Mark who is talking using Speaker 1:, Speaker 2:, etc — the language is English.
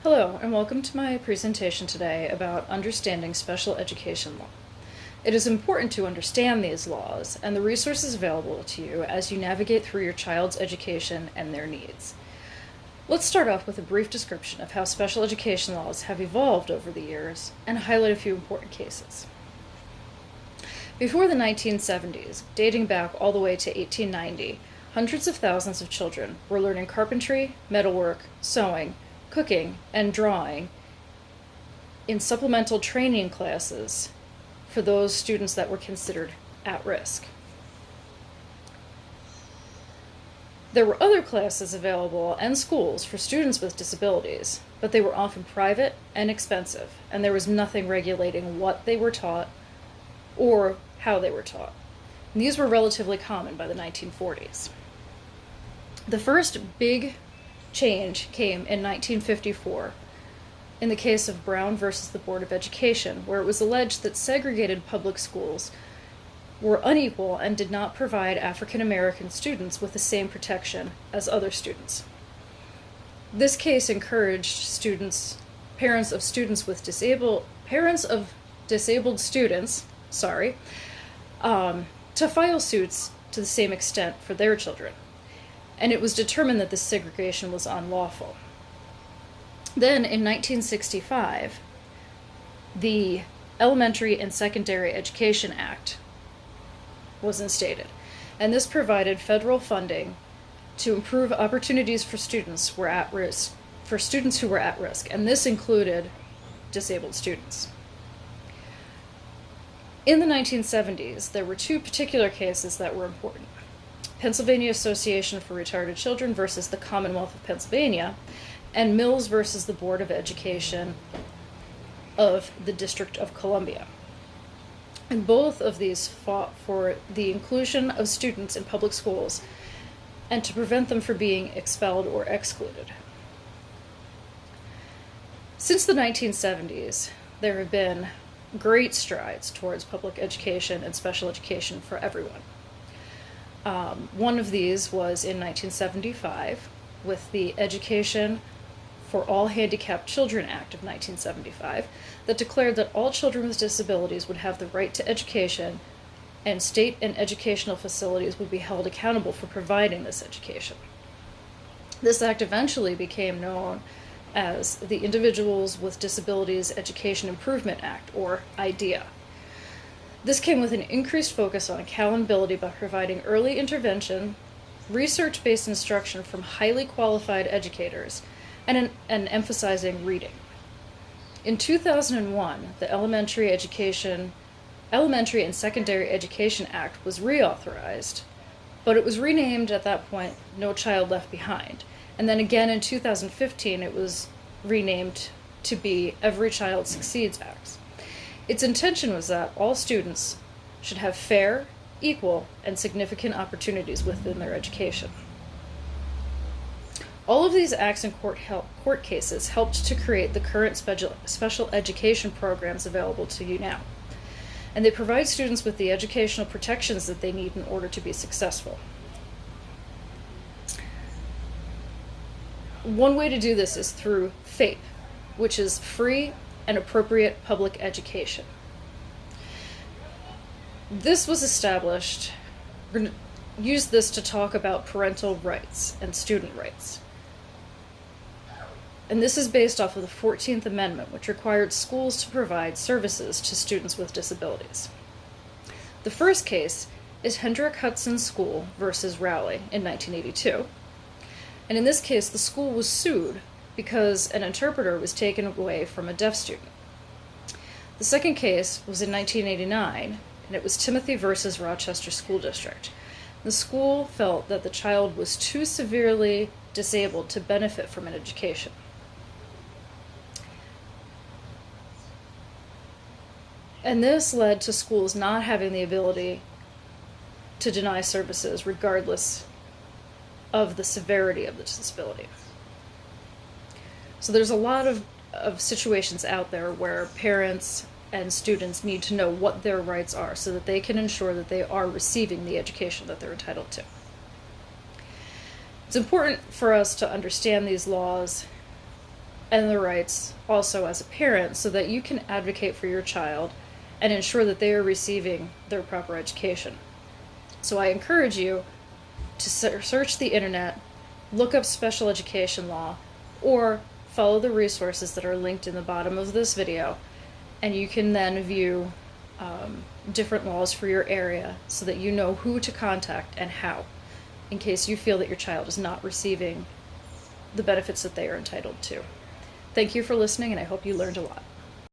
Speaker 1: Hello, and welcome to my presentation today about understanding special education law. It is important to understand these laws and the resources available to you as you navigate through your child's education and their needs. Let's start off with a brief description of how special education laws have evolved over the years and highlight a few important cases. Before the 1970s, dating back all the way to 1890, hundreds of thousands of children were learning carpentry, metalwork, sewing, cooking, and drawing in supplemental training classes for those students that were considered at risk. There were other classes available and schools for students with disabilities, but they were often private and expensive, and there was nothing regulating what they were taught or how they were taught. And these were relatively common by the 1940s. The first big change came in 1954 in the case of Brown versus the Board of Education, where it was alleged that segregated public schools were unequal and did not provide African American students with the same protection as other students. This case encouraged parents of disabled students, to file suits to the same extent for their children. And it was determined that this segregation was unlawful. Then, in 1965, the Elementary and Secondary Education Act was instated, and this provided federal funding to improve opportunities for students who were at risk, and this included disabled students. In the 1970s, there were two particular cases that were important. Pennsylvania Association for Retarded Children versus the Commonwealth of Pennsylvania, and Mills versus the Board of Education of the District of Columbia. And both of these fought for the inclusion of students in public schools and to prevent them from being expelled or excluded. Since the 1970s, there have been great strides towards public education and special education for everyone. One of these was in 1975 with the Education for All Handicapped Children Act of 1975 that declared that all children with disabilities would have the right to education, and state and educational facilities would be held accountable for providing this education. This act eventually became known as the Individuals with Disabilities Education Improvement Act, or IDEA. This came with an increased focus on accountability by providing early intervention, research-based instruction from highly qualified educators, and emphasizing reading. In 2001, the Elementary and Secondary Education Act was reauthorized, but it was renamed at that point No Child Left Behind. And then again in 2015, it was renamed to be Every Child Succeeds Act. Its intention was that all students should have fair, equal, and significant opportunities within their education. All of these acts and court cases helped to create the current special education programs available to you now. And they provide students with the educational protections that they need in order to be successful. One way to do this is through FAPE, which is Free and Appropriate Public Education. This was established, we're going to use this to talk about parental rights and student rights. And this is based off of the 14th Amendment, which required schools to provide services to students with disabilities. The first case is Hendrick Hudson School versus Rowley in 1982. And in this case, the school was sued because an interpreter was taken away from a deaf student. The second case was in 1989, and it was Timothy versus Rochester School District. The school felt that the child was too severely disabled to benefit from an education. And this led to schools not having the ability to deny services regardless of the severity of the disability. So there's a lot of situations out there where parents and students need to know what their rights are so that they can ensure that they are receiving the education that they're entitled to. It's important for us to understand these laws and the rights also as a parent, so that you can advocate for your child and ensure that they are receiving their proper education. So I encourage you to search the internet, look up special education law, or follow the resources that are linked in the bottom of this video, and you can then view different laws for your area so that you know who to contact and how, in case you feel that your child is not receiving the benefits that they are entitled to. Thank you for listening, and I hope you learned a lot.